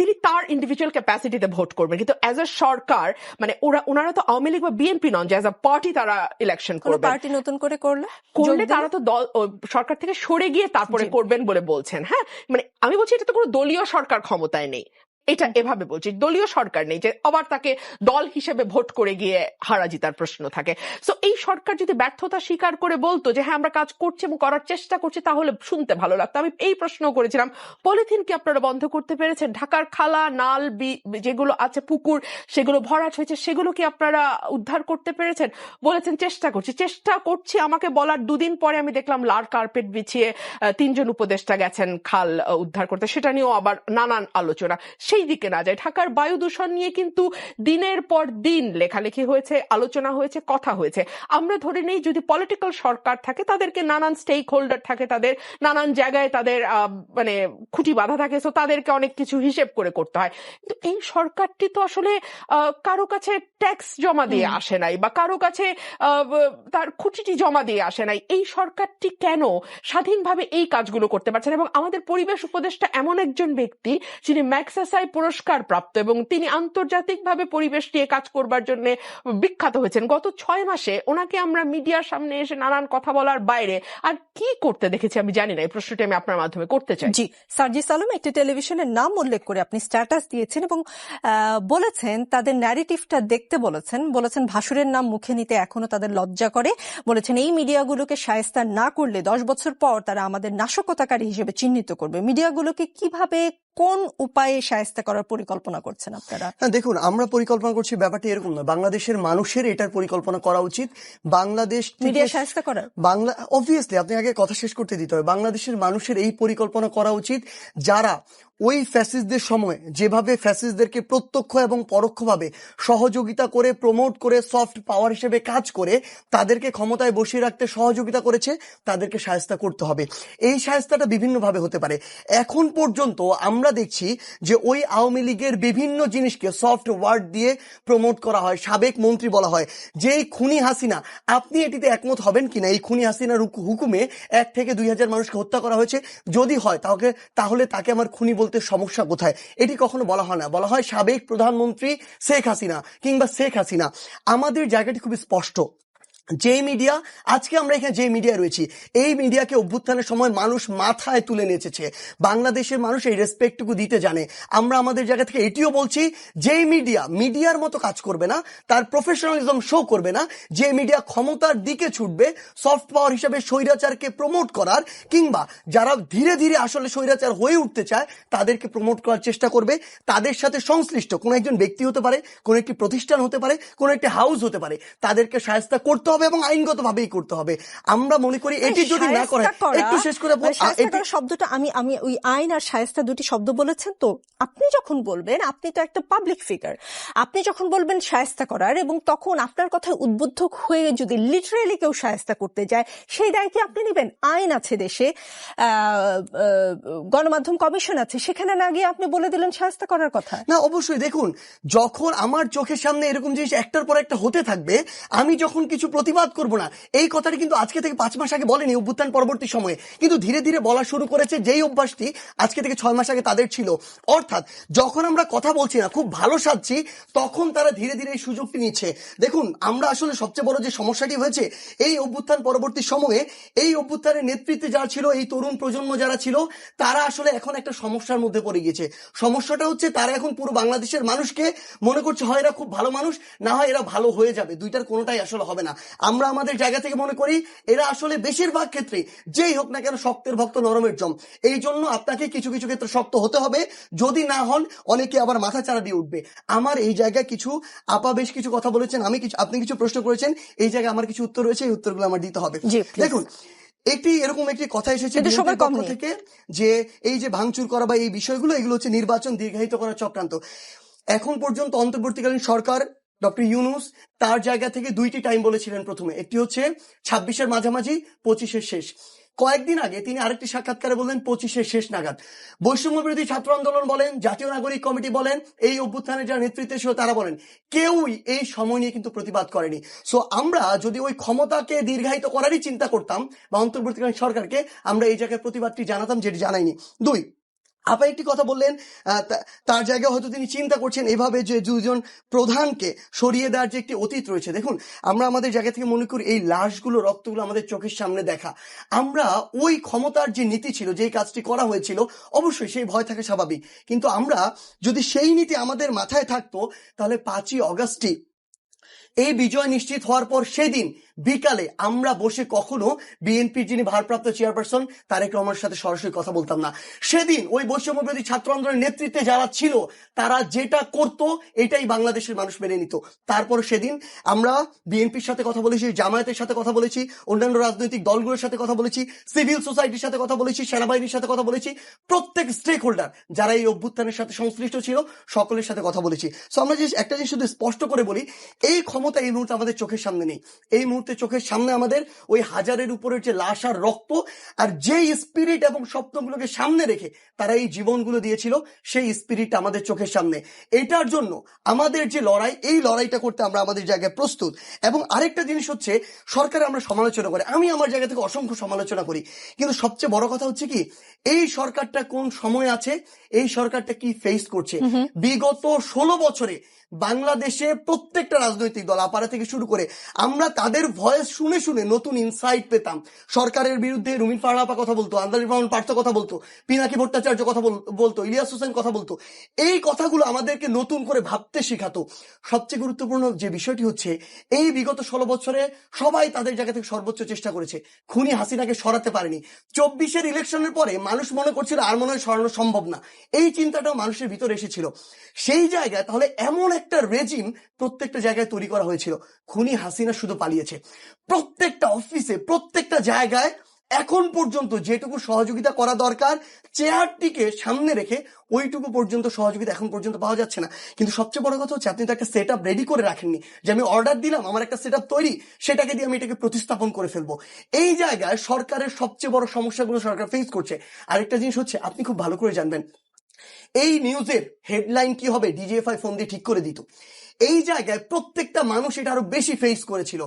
তিনি তার ইন্ডিভিজুয়াল ক্যাপাসিটিতে ভোট করবেন, কিন্তু অ্যাজ এ সরকার, মানে ওনারা তো আওয়ামী লীগ বা বিএনপি নন যে অ্যাজ এ পার্টি তারা ইলেকশন করবে। পার্টি নতুন করে করলে তারা তো দল সরকার থেকে সরে গিয়ে তারপরে করবেন বলে বলছেন। হ্যাঁ, মানে আমি বলছি এটা তো কোনো দলীয় সরকার ক্ষমতায় নেই, এটা এভাবে বলছি, দলীয় সরকার নেই যে আবার তাকে দল হিসেবে ভোট করে গিয়ে হারা জিতার প্রশ্ন থাকে। সো এই সরকার যদি ব্যর্থতা স্বীকার করে বলতো যে হ্যাঁ আমরা কাজ করছি এবং করার চেষ্টা করছি, তাহলে শুনতে ভালো লাগতো। আমি এই প্রশ্ন করেছিলাম, পলিথিন কি আপনারা বন্ধ করতে পেরেছেন? ঢাকার খালা নাল যেগুলো আছে পুকুর সেগুলো ভরাট হয়েছে, সেগুলো কি আপনারা উদ্ধার করতে পেরেছেন? বলেছেন চেষ্টা করছি। আমাকে বলার 2 দিন পরে আমি দেখলাম লাল কার্পেট বিছিয়ে 3 জন উপদেষ্টা গেছেন খাল উদ্ধার করতে, সেটা নিয়েও আবার নানান আলোচনা। সেই দিকে না যায়। ঢাকার বায়ু দূষণ নিয়ে কিন্তু দিনের পর দিন লেখালেখি হয়েছে, আলোচনা হয়েছে, কথা হয়েছে। আমরা ধরে নেই যদি পলিটিক্যাল সরকার থাকে, তাদেরকে নানান স্টেক হোল্ডার থাকে, তাদের নানান জায়গায় তাদের মানে খুঁটি বাঁধা থাকে, তো তাদেরকে অনেক কিছু হিসেব করে করতে হয়। কিন্তু এই সরকারটি তো আসলে কারো কাছে ট্যাক্স জমা দিয়ে আসে নাই, বা কারো কাছে তার খুঁটিটি জমা দিয়ে আসে নাই। এই সরকারটি কেন স্বাধীনভাবে এই কাজগুলো করতে পারছেন? এবং আমাদের পরিবেশ উপদেষ্টা এমন একজন ব্যক্তি যিনি ম্যাগসেসাই পুরস্কার প্রাপ্ত, এবং তিনি আন্তর্জাতিকভাবে পরিবেশ নিয়ে কাজ করবার জন্য বিখ্যাত হয়েছেন। গত 6 মাসে ওনাকে আমরা মিডিয়ার সামনে এসে নানান কথা বলার বাইরে আর কি করতে দেখেছি আমি জানি না। এই প্রশ্নটি আমি আপনার মাধ্যমে করতে চাই। জি, সার্জিস আলম, একটি টেলিভিশনের নাম উল্লেখ করে আপনি স্ট্যাটাস দিয়েছেন এবং বলেছেন তাদের ন্যারেটিভটা দেখতে বলেছেন ভাসুরের নাম মুখে নিতে এখনো তাদের লজ্জা করে। বলেছেন এই মিডিয়াগুলোকে শায়েস্তা না করলে 10 বছর পর তারা আমাদের নাশকতাকারী হিসেবে চিহ্নিত করবে। মিডিয়াগুলোকে কিভাবে, কোন উপায়ে শায়েস্তা করার পরিকল্পনা করছেন আপনারা? হ্যাঁ, দেখুন, আমরা পরিকল্পনা করছি, ব্যাপারটা এরকম নয়। বাংলাদেশের মানুষের এটার পরিকল্পনা করা উচিত। বাংলাদেশ মিডিয়া শায়েস্তা করার অবভিয়াসলি আপনি আগে কথা শেষ করতে দিতে হবে। বাংলাদেশের মানুষের এই পরিকল্পনা করা উচিত যারা ওই ফ্যাসিস্টদের সময় যেভাবে ফ্যাসিস্টদেরকে প্রত্যক্ষ এবং পরোক্ষভাবে সহযোগিতা করে, প্রমোট করে, সফট পাওয়ার হিসেবে কাজ করে তাদেরকে ক্ষমতায় বসিয়ে রাখতে সহযোগিতা করেছে, তাদেরকে শায়েস্তা করতে হবে। এই শায়েস্তাটা বিভিন্নভাবে হতে পারে। এখন পর্যন্ত আমরা দেখছি যে ওই আওয়ামী লীগের বিভিন্ন জিনিসকে সফট ওয়ার্ড দিয়ে প্রমোট করা হয়, সাবেক মন্ত্রী বলা হয়। যে এই খুনি হাসিনা, আপনি এটিতে একমত হবেন কিনা, এই খুনি হাসিনার হুকুমে 1 থেকে 2,000 মানুষকে হত্যা করা হয়েছে, যদি হয় তাহলে তাকে আমার খুনি বলতে সমস্যা কোথায়? এটি কখনো বলা হয় না, বলা হয় সাবেক প্রধানমন্ত্রী শেখ হাসিনা কিংবা শেখ হাসিনা। আমাদের জায়গাটি খুবই স্পষ্ট। যে মিডিয়া, আজকে আমরা এখানে যে মিডিয়া রয়েছি, এই মিডিয়াকে অভ্যুত্থানের সময় মানুষ মাথায় তুলে নেচেছে। বাংলাদেশের মানুষ এই রেসপেক্টটুকু দিতে জানে। আমরা আমাদের জায়গা থেকে এটিও বলছি, যেই মিডিয়ার মতো কাজ করবে না, তার প্রফেশনালিজম শো করবে না, যে মিডিয়া ক্ষমতার দিকে ছুটবে সফট পাওয়ার হিসেবে স্বৈরাচারকে প্রমোট করার, কিংবা যারা ধীরে ধীরে আসলে স্বৈরাচার হয়ে উঠতে চায় তাদেরকে প্রমোট করার চেষ্টা করবে, তাদের সাথে সংশ্লিষ্ট কোনো একজন ব্যক্তি হতে পারে, কোনো একটি প্রতিষ্ঠান হতে পারে, কোনো একটি হাউস হতে পারে, তাদেরকে শায়েস্তা করতে হবে এবং আইনগতভাবেই করতে হবে। আমরা মনে করি এটি যদি না করে, একটু শেষ করে শব্দটা আমি ওই আইন আর শায়েস্তা দুটি শব্দ বলেছেন, তো আপনি যখন বলবেন, আপনি তো একটা পাবলিক ফিগার, আপনি যখন বলবেন শায়েস্তা করার, এবং তখন আপনার কথায় উদ্বুদ্ধ হয়ে যদি লিটারেলি কেউ শায়েস্তা করতে যায়, সেই দায় কি আপনি নেবেন? আইন আছে দেশে, গণমাধ্যম কমিশন আছে, সেখানে না গিয়ে আপনি বলে দিলেন শায়েস্তা করার কথা। না, অবশ্যই। দেখুন, যখন আমার চোখের সামনে এরকম জিনিস একটার পর একটা হতে থাকবে, আমি যখন কিছু প্রতিবাদ করব না, এই কথাটি কিন্তু আজকে থেকে 5 মাস আগে বলেনি, অভ্যুত্থান পরবর্তী সময়ে কিন্তু ধীরে ধীরে বলা শুরু করেছে, যেই অভ্যাসটি আজকে থেকে 6 মাস আগে তাদের ছিল। অর্থাৎ যখন আমরা কথা বলছি না, খুব ভালো সাজছি, তখন তারা ধীরে ধীরে এই সুযোগটি নিচ্ছে। দেখুন, আমরা আসলে সবচেয়ে বড় যে সমস্যাটি হয়েছে এই অভ্যুত্থান পরবর্তী সময়ে, এই অভ্যুত্থানের নেতৃত্বে যারা ছিল, এই তরুণ প্রজন্ম যারা ছিল, তারা আসলে এখন একটা সমস্যার মধ্যে পড়ে গিয়েছে। সমস্যাটা হচ্ছে তারা এখন পুরো বাংলাদেশের মানুষকে মনে করছে হয় এরা খুব ভালো মানুষ, না হয় এরা ভালো হয়ে যাবে, দুইটার কোনোটাই আসলে হবে না। আমরা আমাদের জায়গা থেকে মনে করি এরা আসলে বেশিরভাগ ক্ষেত্রে, যেই হোক না কেন, শক্তের ভক্ত নরমের জম। এই জন্য আপনাকে কিছু কিছু ক্ষেত্রে শক্ত হতে হবে, যদি না হন অনেকে আবার মাথা চারা দিয়ে উঠবে। আমার এই জায়গায় কিছু আপা বেশ কিছু কথা বলেছেন, আপনি কিছু প্রশ্ন করেছেন, এই জায়গায় আমার কিছু উত্তর রয়েছে, এই উত্তরগুলো আমার দিতে হবে। দেখুন, এরকম একটি কথা এসেছে পক্ষ থেকে যে এই যে ভাঙচুর করা বা এই বিষয়গুলো, এগুলো হচ্ছে নির্বাচন দীর্ঘায়িত করার চক্রান্ত। এখন পর্যন্ত অন্তর্বর্তীকালীন সরকার, ডক্টর ইউনূস, তার জায়গা থেকে 2টি টাইম বলেছিলেন। প্রথমে একটি হচ্ছে 26-এর মাঝামাঝি, 25-এর শেষ। কয়েকদিন আগে তিনি আরেকটি সাক্ষাৎকারে বললেন 25-এর শেষ নাগাদ। বৈষম্য বিরোধী ছাত্র আন্দোলন বলেন, জাতীয় নাগরিক কমিটি বলেন, এই অভ্যুত্থানের যারা নেতৃত্বে ছিল তারা বলেন, কেউই এই সময় নিয়ে কিন্তু প্রতিবাদ করেনি। সো আমরা যদি ওই ক্ষমতাকে দীর্ঘায়িত করারই চিন্তা করতাম বা অন্তর্বর্তীকালীন সরকারকে, আমরা এই জায়গায় প্রতিবাদটি জানাতাম, যেটি জানাইনি। 2, আপা একটি কথা বললেন, তার জায়গায় হয়তো তিনি চিন্তা করছেন এভাবে যে 2জন প্রধানকে সরিয়ে দেওয়ার যে একটি অতীত রয়েছে। দেখুন, আমরা আমাদের জায়গা থেকে মনে করি এই লাশগুলো, রক্তগুলো আমাদের চোখের সামনে দেখা, আমরা ওই ক্ষমতার যে নীতি ছিল, যেই কাজটি করা হয়েছিল, অবশ্যই সেই ভয় থাকা স্বাভাবিক। কিন্তু আমরা যদি সেই নীতি আমাদের মাথায় থাকতো, তাহলে 5ই অগাস্টই এই বিজয় নিশ্চিত হওয়ার পর সেদিন বিকালে আমরা বসে কখনো বিএনপির যিনি ভারপ্রাপ্ত চেয়ারপারসন তারেক রহমানের সাথে সরাসরি কথা বলতাম না। সেদিন ওই বৈষম্য বিরোধী ছাত্র আন্দোলনের নেতৃত্বে যারা ছিল তারা যেটা করত এটাই বাংলাদেশের মানুষ মেনে নিত। তারপর সেদিন আমরা বিএনপির সাথে কথা বলেছি, জামায়াতের সাথে কথা বলেছি, অন্যান্য রাজনৈতিক দলগুলোর সাথে কথা বলেছি, সিভিল সোসাইটির সাথে কথা বলেছি, সেনাবাহিনীর সাথে কথা বলেছি, প্রত্যেক স্টেক হোল্ডার যারা এই অভ্যুত্থানের সাথে সংশ্লিষ্ট ছিল সকলের সাথে কথা বলেছি। সো আমরা যে একটা জিনিস শুধু স্পষ্ট করে বলি, এই ক্ষমতা এই মুহূর্তে আমাদের চোখের সামনে নেই। এই মুহূর্তে চোখের সামনে আমাদের ওই হাজারের উপরের যে লাশ আর রক্ত আর যেই স্পিরিট এবং স্বপ্নগুলোকে সামনে রেখে তারা এই জীবনগুলো দিয়েছিল সেই স্পিরিট আমাদের চোখের সামনে। এটার জন্য আমাদের যে লড়াই, এই লড়াইটা করতে আমরা আমাদের জায়গায় প্রস্তুত। এবং আরেকটা জিনিস হচ্ছে, সরকারে আমরা সমালোচনা করি, আমি আমার জায়গা থেকে অসংখ্য সমালোচনা করি, কিন্তু সবচেয়ে বড় কথা হচ্ছে কি, এই সরকারটা কোন সময় আছে, এই সরকারটা কি ফেস করছে। বিগত 16 বছরে বাংলাদেশে প্রত্যেকটা রাজনৈতিক দল আপারা থেকে শুরু করে আমরা তাদের ভয়েস শুনে শুনে নতুন ইনসাইট পেতাম। সরকারের বিরুদ্ধে রুমিন ফারহানা আপা কথা বলতো, আন্দালিব রহমান পার্থ কথা বলতো, পিনাকি ভট্টাচার্য কথা বলতো, ইলিয়াস হোসেন কথা বলতো। এই কথাগুলো আমাদেরকে নতুন করে ভাবতে শেখাতো। সবচেয়ে গুরুত্বপূর্ণ যে বিষয়টি হচ্ছে, এই বিগত 16 বছরে সবাই তাদের জায়গা থেকে সর্বোচ্চ চেষ্টা করেছে, খুনি হাসিনাকে সরাতে পারেনি। 24-এর ইলেকশনের পরে মানুষ মনে করছিল আর মনে হয় সরানো সম্ভব না, এই চিন্তাটাও মানুষের ভিতরে এসেছিল। সেই জায়গায় তাহলে এমন একটা রেজিম প্রত্যেকটা জায়গায় তৈরি করা হয়েছিল। খুনি হাসিনা শুধু পালিয়েছে, প্রত্যেকটা অফিসে প্রত্যেকটা জায়গায় এখন পর্যন্ত যেটুকু সহযোগিতা করা দরকার চেয়ারটিকে সামনে রেখে ওইটুকু পর্যন্ত সহযোগিতা এখন পর্যন্ত পাওয়া যাচ্ছে না। কিন্তু সবচেয়ে বড় কথা হচ্ছে, আপনি তো একটা সেট আপ রেডি করে রাখেননি যে আমি অর্ডার দিলাম, আমার একটা সেট আপ তৈরি, সেটাকে দিয়ে আমি এটাকে প্রতিস্থাপন করে ফেলবো। এই জায়গায় সরকারের সবচেয়ে বড় সমস্যাগুলো সরকার ফেস করছে। আরেকটা জিনিস হচ্ছে, আপনি খুব ভালো করে জানবেন এই নিউজের হেডলাইন কি হবে ডিজিএফআই ফোন দিয়ে ঠিক করে দিত। এই জায়গায় প্রত্যেকটা মানুষ এটা আরো বেশি ফেস করেছিল।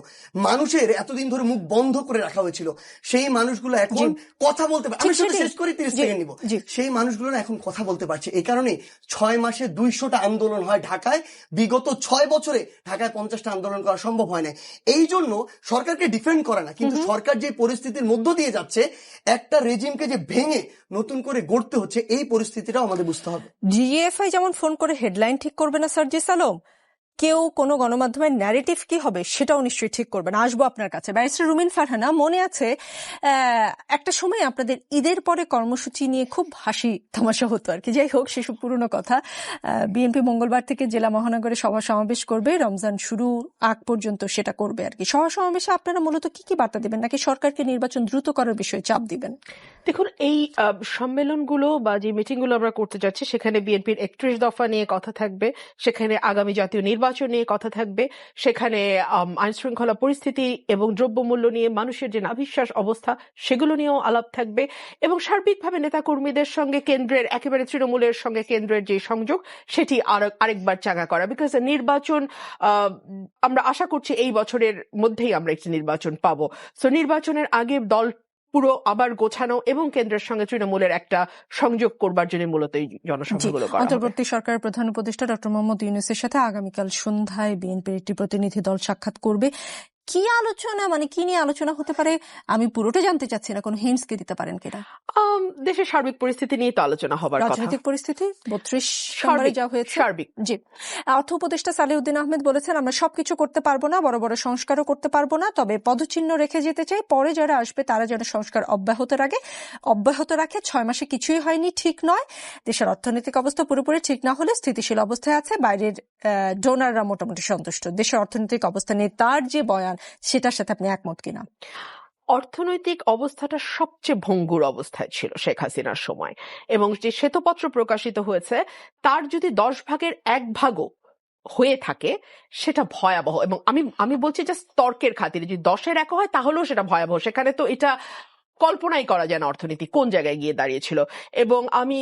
মানুষের এতদিন ধরে মুখ বন্ধ করে রাখা হয়েছিল, সেই মানুষগুলো এখন কথা বলতে পারে। আমি শুধু শেষ করি, 30 সেকেন্ড নিব। সেই মানুষগুলো এখন কথা বলতে পারছে। এই কারণে 6 মাসে 200টা আন্দোলন হয় ঢাকায়। বিগত 6 বছরে ঢাকায় 50টা আন্দোলন করা সম্ভব হয় না। এই জন্য সরকারকে ডিফেন্ড করে না, কিন্তু সরকার যে পরিস্থিতির মধ্য দিয়ে যাচ্ছে, একটা রেজিমকে যে ভেঙে নতুন করে গড়তে হচ্ছে, এই পরিস্থিতিটাও আমাদের বুঝতে হবে। জিএফআই যেমন ফোন করে হেডলাইন ঠিক করবে না সার্জিস আলম, কেউ কোনো গণমাধ্যমের ন্যারেটিভ কি হবে সেটাও নিশ্চয়ই ঠিক করবে না। আসবো আপনার কাছে। ব্যারিস্টার রুমিন ফারহানা, মনে আছে একটা সময় আপনাদের ঈদের পরে কর্মসূচি নিয়ে খুব হাসি তামাশা হতো আর কি। যাই হোক, সেসব পুরনো কথা। বিএনপি মঙ্গলবার থেকে জেলা মহানগরে সভা সমাবেশ করবে, রমজান শুরু আগ পর্যন্ত সেটা করবে আর কি। সভা সমাবেশে আপনারা মূলত কি কি বার্তা দেবেন, নাকি সরকারকে নির্বাচন দ্রুত করার বিষয়ে চাপ দিবেন? দেখুন, এই সম্মেলনগুলো বা যে মিটিংগুলো আমরা করতে যাচ্ছি, সেখানে বিএনপির 31 দফা নিয়ে কথা থাকবে, সেখানে আগামী জাতীয় নির্বাচন নিয়ে কথা থাকবে, সেখানে আইন শৃঙ্খলা পরিস্থিতি এবং দ্রব্যমূল্য নিয়ে মানুষের যে নাভিশ্বাস অবস্থা সেগুলো নিয়েও আলাপ থাকবে, এবং সার্বিকভাবে নেতাকর্মীদের সঙ্গে কেন্দ্রের, একেবারে তৃণমূলের সঙ্গে কেন্দ্রের যে সংযোগ সেটি আরেকবার চাঙ্গা করা। বিকজ নির্বাচন আমরা আশা করছি এই বছরের মধ্যেই আমরা একটি নির্বাচন পাবো। সো নির্বাচনের আগে দল পুরো আবার গোছানো এবং কেন্দ্রের সঙ্গে তৃণমূলের একটা সংযোগ করবার জন্য মূলত এই জনসভাগুলো করা হবে। অন্তর্বর্তী সরকারের প্রধান উপদেষ্টা ডক্টর মোহাম্মদ ইউনূসের সাথে আগামীকাল সন্ধ্যায় বিএনপির একটি প্রতিনিধি দল সাক্ষাৎ করবে। কি আলোচনা, মানে কি নিয়ে আলোচনা হতে পারে আমি পুরোটা জানতে চাচ্ছি না, কোনো হিন্টস কে দিতে পারেন কিনা? দেশের সার্বিক পরিস্থিতি নিয়ে তো আলোচনা হবার কথা। রাজনৈতিক পরিস্থিতি 32 নম্বরে যা হয়েছে সার্বিক। জি, অর্থ উপদেষ্টা সালেউদ্দিন আহমেদ বলেছেন, আমরা সবকিছু করতে পারবো না, বড় বড় সংস্কারও করতে পারবো না, তবে পদচিহ্ন রেখে যেতে চাই, পরে যারা আসবে তারা যেন সংস্কার অব্যাহত রাখে। 6 মাসে কিছুই হয়নি ঠিক নয়। দেশের অর্থনৈতিক অবস্থা পুরোপুরি ঠিক না হলে স্থিতিশীল অবস্থায় আছে, বাইরের ডোনাররা মোটামুটি সন্তুষ্ট। দেশের অর্থনৈতিক অবস্থা নিয়ে তার যে বয়ান, সেটার সাথে আপনি একমত কিনা? অর্থনৈতিক অবস্থাটা সবচেয়ে ভঙ্গুর অবস্থায় ছিল শেখ হাসিনার সময়, এবং যে শ্বেতপত্র প্রকাশিত হয়েছে তার যদি 10 ভাগের 1 ভাগও হয়ে থাকে সেটা ভয়াবহ। এবং আমি বলছি যে তর্কের খাতিরে যদি 10-এর 1 হয় তাহলেও সেটা ভয়াবহ। সেখানে তো এটা কল্পনাই করা যায় না অর্থনীতি কোন জায়গায় গিয়ে দাঁড়িয়েছিল। এবং আমি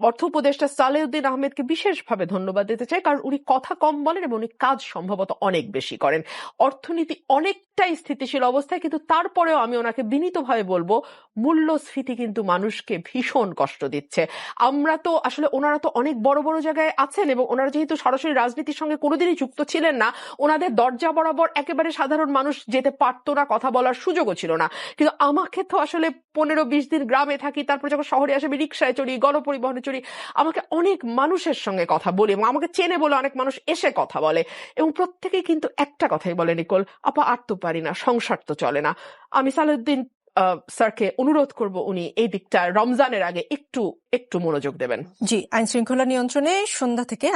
অর্থ উপদেষ্টা সালেউদ্দিন আহমেদকে বিশেষভাবে ধন্যবাদ দিতে চাই, কারণ উনি কথা কম বলেন এবং উনি কাজ সম্ভবত অনেক বেশি করেন। অর্থনীতি অনেকটাই স্থিতিশীল অবস্থায়, কিন্তু তারপরেও আমি ওনাকে বিনীতভাবে বলবো, মূল্যস্ফীতি কিন্তু মানুষকে ভীষণ কষ্ট দিচ্ছে। আমরা তো আসলে, ওনারা তো অনেক বড় বড় জায়গায় আছেন এবং ওনারা যেহেতু সরাসরি রাজনীতির সঙ্গে কোনোদিনই যুক্ত ছিলেন না, ওনাদের দরজা বরাবর একেবারে সাধারণ মানুষ যেতে পারতো না, কথা বলার সুযোগও ছিল না। কিন্তু আমাকে আমাকে তো আসলে 15-20 দিন গ্রামে থাকি, তারপর যখন শহরে আসে আমি রিক্সায় চড়ি, গণপরিবহনে চড়ি, আমাকে অনেক মানুষের সঙ্গে কথা বলি এবং আমাকে চেনে বলে অনেক মানুষ এসে কথা বলে, এবং প্রত্যেকেই কিন্তু একটা কথাই বলে, নিকোল আপা আর তো পারি না, সংসার তো চলে না। আমি সালাউদ্দিন স্যারকে অনুরোধ করব উনি এই দিকটা রমজানের আগে একটু একটু মনোযোগ দেবেন। জি, আইন শৃঙ্খলা নিয়ন্ত্রণে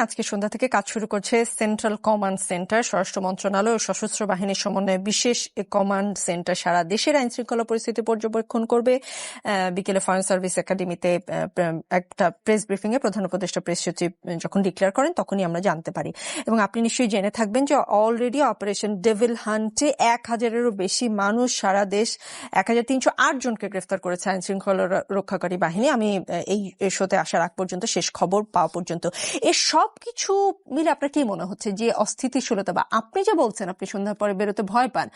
আজকে সন্ধ্যা থেকে কাজ শুরু করছে সেন্ট্রাল কমান্ড সেন্টার। স্বরাষ্ট্র মন্ত্রণালয় ও সশস্ত্র বাহিনীর সমন্বয়ে বিশেষ কমান্ড সেন্টার সারা দেশের আইন শৃঙ্খলা পরিস্থিতি পর্যবেক্ষণ করবে। বিকেলে ফরেন সার্ভিস একাডেমিতে একটা প্রেস ব্রিফিং এ প্রধান উপদেষ্টা প্রেস সচিব যখন ডিক্লেয়ার করেন তখনই আমরা জানতে পারি। এবং আপনি নিশ্চয়ই জেনে থাকবেন যে অলরেডি অপারেশন ডেভিল হান্টে 1000-এরও বেশি মানুষ, সারা দেশ 1308 জনকে গ্রেফতার করেছে আইন শৃঙ্খলা রক্ষাকারী বাহিনী। আমি এই শোতে আসার আগ পর্যন্ত, শেষ খবর পাওয়া পর্যন্ত, এর সব কিছু মিলে আপনার কি মনে হচ্ছে যে অস্থিতিশীলতা, বা আপনি যে বলছেন আপনি সন্ধ্যার পরে বেরোতে ভয় পান,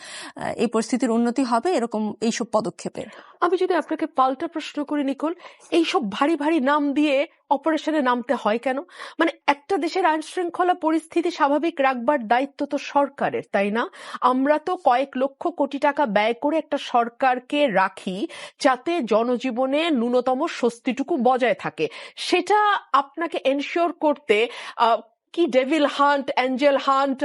এই পরিস্থিতির উন্নতি হবে এরকম এইসব পদক্ষেপে? আমি যদি আপনাকে পাল্টা প্রশ্ন করি নিকোল, এইসব ভারী ভারী নাম দিয়ে অপারেশনে নামতে হয় কেন? মানে একটা দেশের আইন শৃঙ্খলা পরিস্থিতি স্বাভাবিক রাখবার দায়িত্ব তো সরকারের, তাই না? আমরা তো কয়েক লক্ষ কোটি টাকা ব্যয় করে একটা সরকারকে রাখি যাতে জনজীবনে ন্যূনতম স্বস্তিটুকু বজায় থাকে। সেটা আপনাকে এনশিওর করতে কি ডেভিল হান্ট, অ্যাঞ্জেল হান্ট,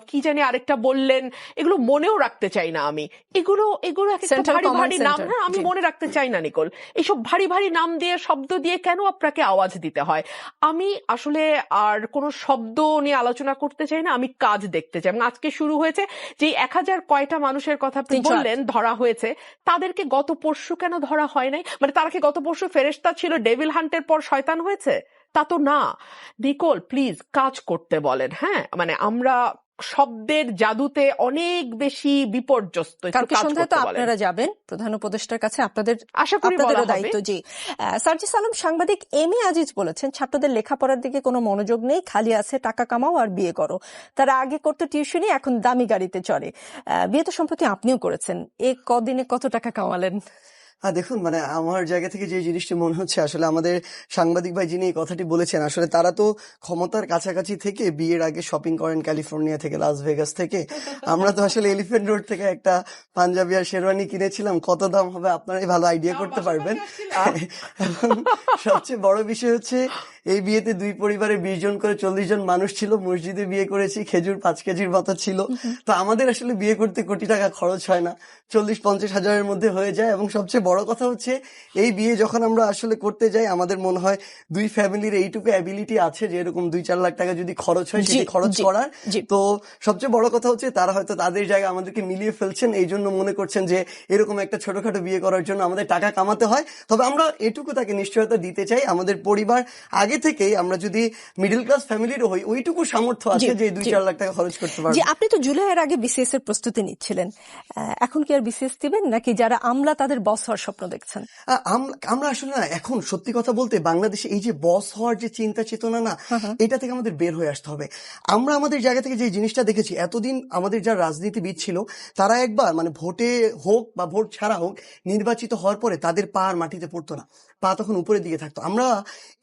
কি জানি আরেকটা বললেন, এগুলো মনেও রাখতে চাই না আমি। এগুলো এক একটা Central ভারী Command ভারী নাম, Center, না আমি জি। মনে রাখতে চাই না নিকোল। এইসব ভারী ভারী নাম দিয়ে, শব্দ দিয়ে কেন আপনাকে আওয়াজ দিতে হয়? আমি আসলে আর কোনো শব্দ নিয়ে আলোচনা করতে চাই না, আমি কাজ দেখতে চাই। এবং আজকে শুরু হয়েছে যে 1000 কয়টা মানুষের কথা আপনি 308 বললেন ধরা হয়েছে, তাদেরকে গত পরশু কেন ধরা হয় নাই? মানে তারা কি গত পরশু ফেরেশতা ছিল, ডেভিল হান্টের পর শয়তান হয়েছে? তা তো না। নিকোল প্লিজ কাজ করতে বলেন। হ্যাঁ, মানে আমরা শব্দের জাদুতে অনেক বেশি বিপর্যস্ত, একটু কালকে কাজ সন্ধ্যায় তো করতে বলেন। আপনারা যাবেন প্রধান উপদেষ্টার কাছে, আপনাদের আশা করি বলা আপনাদেরও হবে। দায়িত্ব। জি, সার্জিস আলম সাংবাদিক এম এ আজিজ বলেছেন ছাত্রদের লেখাপড়ার দিকে কোনো মনোযোগ নেই, খালি আছে টাকা কামাও আর বিয়ে করো। তারা আগে করতো টিউশনি, এখন দামি গাড়িতে চড়ে। বিয়ে তো সম্প্রতি আপনিও করেছেন, এ কদিনে কত টাকা কামালেন? দেখুন, মানে আমার জায়গা থেকে যে জিনিসটি মনে হচ্ছে, আসলে আমাদের সাংবাদিক ভাই যিনি এই কথাটি বলেছেন, আসলে তারা তো ক্ষমতার কাছাকাছি থেকে বিয়ের আগে শপিং করেন ক্যালিফোর্নিয়া থেকে, লাস ভেগাস থেকে। আমরা তো আসলে এলিফ্যান্ট রোড থেকে একটা পাঞ্জাবি আর শেরওয়ানি কিনেছিলাম, কত দাম হবে আপনারাই ভালো আইডিয়া করতে পারবেন। এবং সবচেয়ে বড় বিষয় হচ্ছে এই বিয়েতে দুই পরিবারে 20 জন করে 40 জন মানুষ ছিল। মসজিদে বিয়ে করেছি, খেজুর 5 কেজির মতো ছিল। তো আমাদের আসলে বিয়ে করতে কোটি টাকা খরচ হয় না, 40-50 হাজারের মধ্যে হয়ে যায়। এবং সবচেয়ে বড় কথা হচ্ছে এই বিয়ে যখন আমরা আসলে করতে যাই, আমাদের মনে হয় দুই ফ্যামিলির এইটুকু অ্যাবিলিটি আছে যে এরকম 2-4 লাখ টাকা যদি খরচ হয় সেটি খরচ করার। তো সবচেয়ে বড় কথা হচ্ছে তারা হয়তো তাদের জায়গায় আমাদেরকে মিলিয়ে ফেলছেন, এই জন্য মনে করছেন যে এরকম একটা ছোটখাটো বিয়ে করার জন্য আমাদের টাকা কামাতে হয়। তবে আমরা এটুকু তাকে নিশ্চয়তা দিতে চাই, আমাদের পরিবার আগে থেকেই, আমরা যদি মিডল ক্লাস ফ্যামিলির হই, ওইটুকু সামর্থ্য আছে যে 2-4 লাখ টাকা খরচ করতে পারবো। জি, আপনি তো জুলাইয়ের আগে বিসিএস এর প্রস্তুতি নিচ্ছিলেন, এখন কি আর বিসিএস দিবেন, নাকি যারা আমলা তাদের বস হওয়ার স্বপ্ন দেখছেন? আমরা আসলে না, এখন সত্যি কথা বলতে বাংলাদেশে এই যে বস হওয়ার যে চিন্তা চেতনা না, এটা থেকে আমাদের বের হয়ে আসতে হবে। আমরা আমাদের জায়গা থেকে যে জিনিসটা দেখেছি, এতদিন আমাদের যারা রাজনীতিবিদ ছিল তারা একবার মানে ভোটে হোক বা ভোট ছাড়া হোক নির্বাচিত হওয়ার পরে তাদের পা আর মাটিতে পড়তো না, পা তখন উপরের দিকে থাকতো। আমরা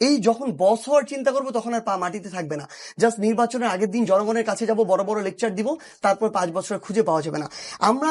এই যখন বস হওয়ার চিন্তা করবো তখন আর পা মাটিতে থাকবে না। জাস্ট নির্বাচনের আগের দিন জনগণের কাছে যাব, বড় বড় লেকচার দিব, তারপর 5 বছর খুঁজে পাওয়া যাবে না। আমি